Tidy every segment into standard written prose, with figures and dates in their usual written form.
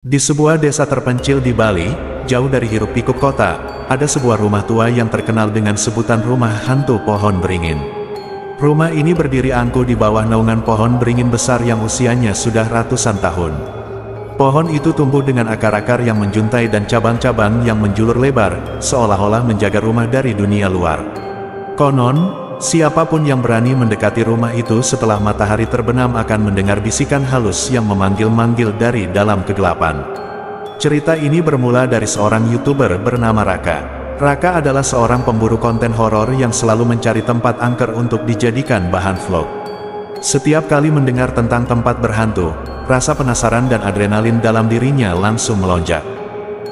Di sebuah desa terpencil di Bali, jauh dari hiruk-pikuk kota, ada sebuah rumah tua yang terkenal dengan sebutan rumah hantu pohon beringin. Rumah ini berdiri angkuh di bawah naungan pohon beringin besar yang usianya sudah ratusan tahun. Pohon itu tumbuh dengan akar-akar yang menjuntai dan cabang-cabang yang menjulur lebar, seolah-olah menjaga rumah dari dunia luar. Konon, siapapun yang berani mendekati rumah itu setelah matahari terbenam akan mendengar bisikan halus yang memanggil-manggil dari dalam kegelapan. Cerita ini bermula dari seorang YouTuber bernama Raka. Raka adalah seorang pemburu konten horor yang selalu mencari tempat angker untuk dijadikan bahan vlog. Setiap kali mendengar tentang tempat berhantu, rasa penasaran dan adrenalin dalam dirinya langsung melonjak.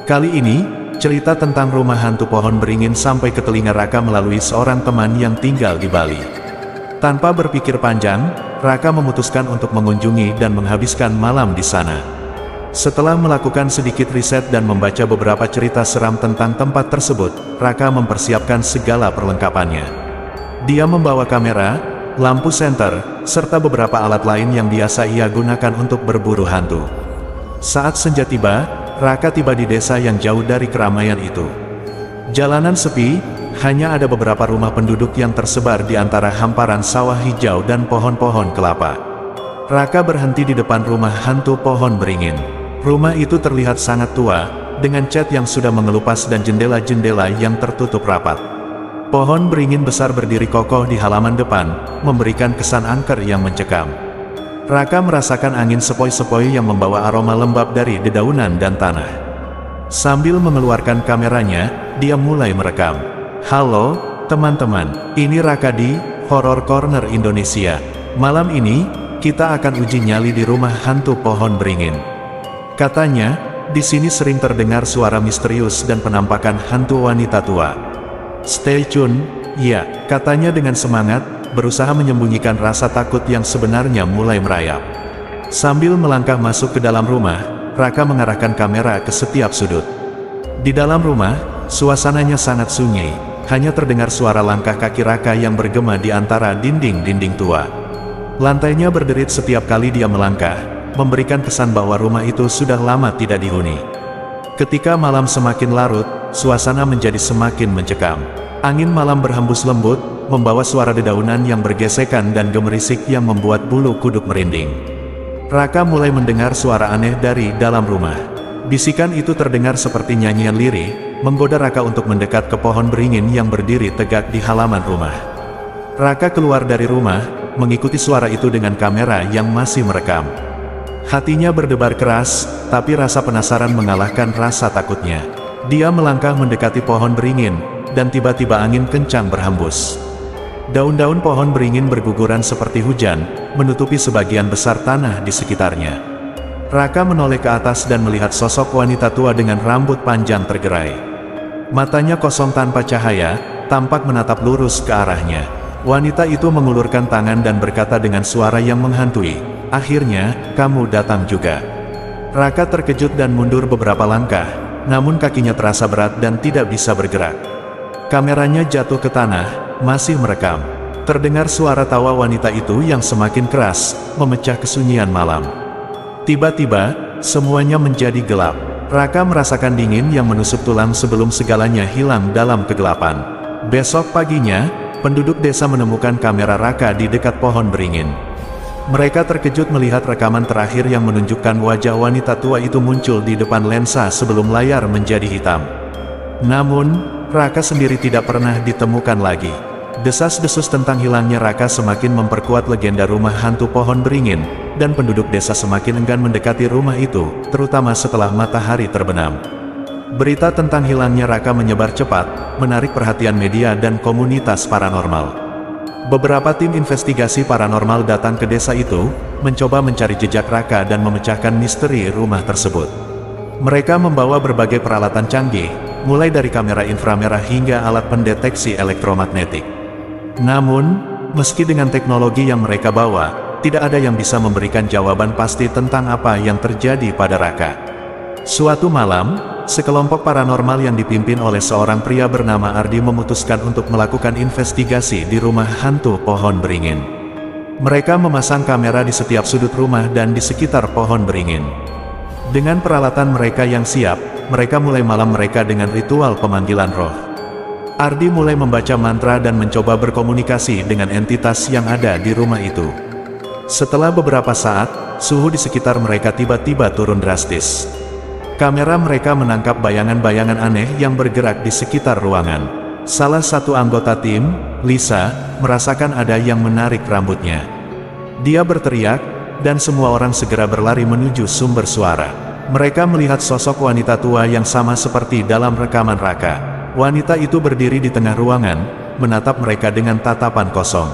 Kali ini, cerita tentang rumah hantu pohon beringin sampai ke telinga Raka melalui seorang teman yang tinggal di Bali. Tanpa berpikir panjang, Raka memutuskan untuk mengunjungi dan menghabiskan malam di sana. Setelah melakukan sedikit riset dan membaca beberapa cerita seram tentang tempat tersebut, Raka mempersiapkan segala perlengkapannya. Dia membawa kamera, lampu senter, serta beberapa alat lain yang biasa ia gunakan untuk berburu hantu. Saat senja tiba, Raka tiba di desa yang jauh dari keramaian itu. Jalanan sepi, hanya ada beberapa rumah penduduk yang tersebar di antara hamparan sawah hijau dan pohon-pohon kelapa. Raka berhenti di depan rumah hantu pohon beringin. Rumah itu terlihat sangat tua, dengan cat yang sudah mengelupas dan jendela-jendela yang tertutup rapat. Pohon beringin besar berdiri kokoh di halaman depan, memberikan kesan angker yang mencekam. Raka merasakan angin sepoi-sepoi yang membawa aroma lembab dari dedaunan dan tanah. Sambil mengeluarkan kameranya, dia mulai merekam. Halo, teman-teman, ini Raka di Horror Corner Indonesia. Malam ini, kita akan uji nyali di rumah hantu pohon beringin. Katanya, di sini sering terdengar suara misterius dan penampakan hantu wanita tua. Stay tune, ya, katanya dengan semangat, berusaha menyembunyikan rasa takut yang sebenarnya mulai merayap. Sambil melangkah masuk ke dalam rumah, Raka mengarahkan kamera ke setiap sudut. Di dalam rumah, suasananya sangat sunyi, hanya terdengar suara langkah kaki Raka yang bergema di antara dinding-dinding tua. Lantainya berderit setiap kali dia melangkah, memberikan kesan bahwa rumah itu sudah lama tidak dihuni. Ketika malam semakin larut, suasana menjadi semakin mencekam. Angin malam berhembus lembut, membawa suara dedaunan yang bergesekan dan gemerisik yang membuat bulu kuduk merinding. Raka mulai mendengar suara aneh dari dalam rumah. Bisikan itu terdengar seperti nyanyian lirih, menggoda Raka untuk mendekat ke pohon beringin yang berdiri tegak di halaman rumah. Raka keluar dari rumah, mengikuti suara itu dengan kamera yang masih merekam. Hatinya berdebar keras, tapi rasa penasaran mengalahkan rasa takutnya. Dia melangkah mendekati pohon beringin, dan tiba-tiba angin kencang berhembus. Daun-daun pohon beringin berguguran seperti hujan, menutupi sebagian besar tanah di sekitarnya. Raka menoleh ke atas dan melihat sosok wanita tua dengan rambut panjang tergerai. Matanya kosong tanpa cahaya, tampak menatap lurus ke arahnya. Wanita itu mengulurkan tangan dan berkata dengan suara yang menghantui, "Akhirnya, kamu datang juga." Raka terkejut dan mundur beberapa langkah, namun kakinya terasa berat dan tidak bisa bergerak. Kameranya jatuh ke tanah, masih merekam. Terdengar suara tawa wanita itu yang semakin keras, memecah kesunyian malam. Tiba-tiba, semuanya menjadi gelap. Raka merasakan dingin yang menusuk tulang sebelum segalanya hilang dalam kegelapan. Besok paginya, penduduk desa menemukan kamera Raka di dekat pohon beringin. Mereka terkejut melihat rekaman terakhir yang menunjukkan wajah wanita tua itu muncul di depan lensa sebelum layar menjadi hitam. Namun, Raka sendiri tidak pernah ditemukan lagi. Desas-desus tentang hilangnya Raka semakin memperkuat legenda rumah hantu pohon beringin, dan penduduk desa semakin enggan mendekati rumah itu, terutama setelah matahari terbenam. Berita tentang hilangnya Raka menyebar cepat, menarik perhatian media dan komunitas paranormal. Beberapa tim investigasi paranormal datang ke desa itu, mencoba mencari jejak Raka dan memecahkan misteri rumah tersebut. Mereka membawa berbagai peralatan canggih, mulai dari kamera inframerah hingga alat pendeteksi elektromagnetik. Namun, meski dengan teknologi yang mereka bawa, tidak ada yang bisa memberikan jawaban pasti tentang apa yang terjadi pada Raka. Suatu malam, sekelompok paranormal yang dipimpin oleh seorang pria bernama Ardi memutuskan untuk melakukan investigasi di rumah hantu pohon beringin. Mereka memasang kamera di setiap sudut rumah dan di sekitar pohon beringin. Dengan peralatan mereka yang siap, mereka mulai malam mereka dengan ritual pemanggilan roh. Ardi mulai membaca mantra dan mencoba berkomunikasi dengan entitas yang ada di rumah itu. Setelah beberapa saat, suhu di sekitar mereka tiba-tiba turun drastis. Kamera mereka menangkap bayangan-bayangan aneh yang bergerak di sekitar ruangan. Salah satu anggota tim, Lisa, merasakan ada yang menarik rambutnya. Dia berteriak, dan semua orang segera berlari menuju sumber suara. Mereka melihat sosok wanita tua yang sama seperti dalam rekaman Raka. Wanita itu berdiri di tengah ruangan, menatap mereka dengan tatapan kosong.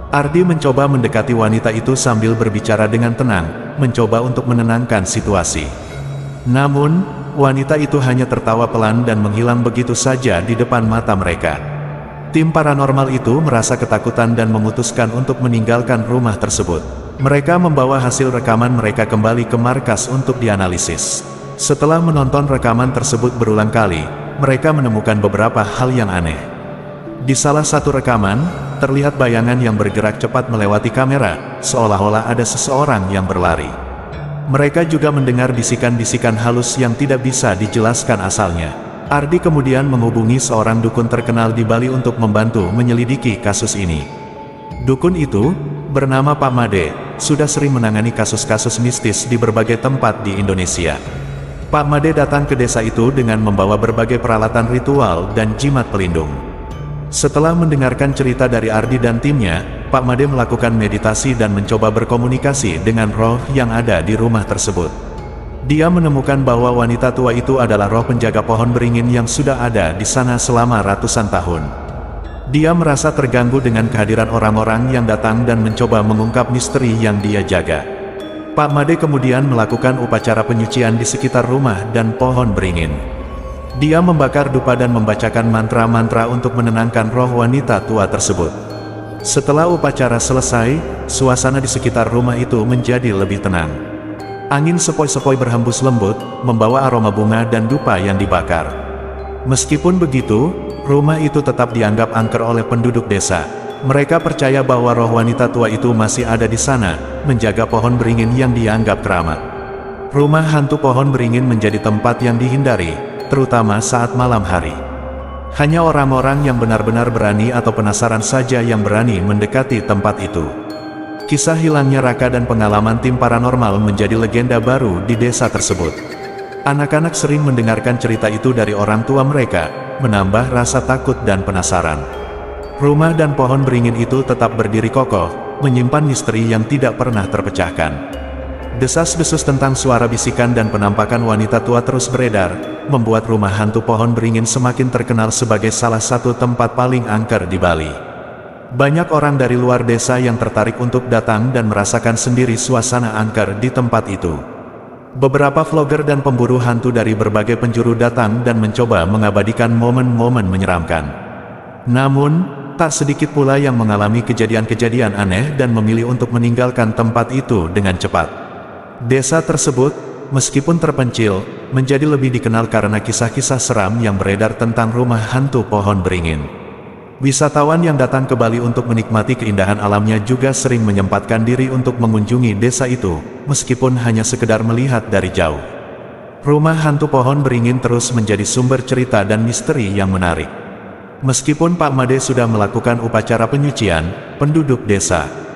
Ardi mencoba mendekati wanita itu sambil berbicara dengan tenang, mencoba untuk menenangkan situasi. Namun, wanita itu hanya tertawa pelan dan menghilang begitu saja di depan mata mereka. Tim paranormal itu merasa ketakutan dan memutuskan untuk meninggalkan rumah tersebut. Mereka membawa hasil rekaman mereka kembali ke markas untuk dianalisis. Setelah menonton rekaman tersebut berulang kali, mereka menemukan beberapa hal yang aneh. Di salah satu rekaman, terlihat bayangan yang bergerak cepat melewati kamera, seolah-olah ada seseorang yang berlari. Mereka juga mendengar bisikan-bisikan halus yang tidak bisa dijelaskan asalnya. Ardi kemudian menghubungi seorang dukun terkenal di Bali untuk membantu menyelidiki kasus ini. Dukun itu, bernama Pak Made, sudah sering menangani kasus-kasus mistis di berbagai tempat di Indonesia. Pak Made datang ke desa itu dengan membawa berbagai peralatan ritual dan jimat pelindung. Setelah mendengarkan cerita dari Ardi dan timnya, Pak Made melakukan meditasi dan mencoba berkomunikasi dengan roh yang ada di rumah tersebut. Dia menemukan bahwa wanita tua itu adalah roh penjaga pohon beringin yang sudah ada di sana selama ratusan tahun. Dia merasa terganggu dengan kehadiran orang-orang yang datang dan mencoba mengungkap misteri yang dia jaga. Pak Made kemudian melakukan upacara penyucian di sekitar rumah dan pohon beringin. Dia membakar dupa dan membacakan mantra-mantra untuk menenangkan roh wanita tua tersebut. Setelah upacara selesai, suasana di sekitar rumah itu menjadi lebih tenang. Angin sepoi-sepoi berhembus lembut, membawa aroma bunga dan dupa yang dibakar. Meskipun begitu, rumah itu tetap dianggap angker oleh penduduk desa. Mereka percaya bahwa roh wanita tua itu masih ada di sana, menjaga pohon beringin yang dianggap keramat. Rumah hantu pohon beringin menjadi tempat yang dihindari, terutama saat malam hari. Hanya orang-orang yang benar-benar berani atau penasaran saja yang berani mendekati tempat itu. Kisah hilangnya Raka dan pengalaman tim paranormal menjadi legenda baru di desa tersebut. Anak-anak sering mendengarkan cerita itu dari orang tua mereka, menambah rasa takut dan penasaran. Rumah dan pohon beringin itu tetap berdiri kokoh, menyimpan misteri yang tidak pernah terpecahkan. Desas-desus tentang suara bisikan dan penampakan wanita tua terus beredar, membuat rumah hantu pohon beringin semakin terkenal sebagai salah satu tempat paling angker di Bali. Banyak orang dari luar desa yang tertarik untuk datang dan merasakan sendiri suasana angker di tempat itu. Beberapa vlogger dan pemburu hantu dari berbagai penjuru datang dan mencoba mengabadikan momen-momen menyeramkan. Namun, tak sedikit pula yang mengalami kejadian-kejadian aneh dan memilih untuk meninggalkan tempat itu dengan cepat. Desa tersebut, meskipun terpencil, menjadi lebih dikenal karena kisah-kisah seram yang beredar tentang rumah hantu pohon beringin. Wisatawan yang datang ke Bali untuk menikmati keindahan alamnya juga sering menyempatkan diri untuk mengunjungi desa itu, meskipun hanya sekedar melihat dari jauh. Rumah hantu pohon beringin terus menjadi sumber cerita dan misteri yang menarik. Meskipun Pak Made sudah melakukan upacara penyucian, penduduk desa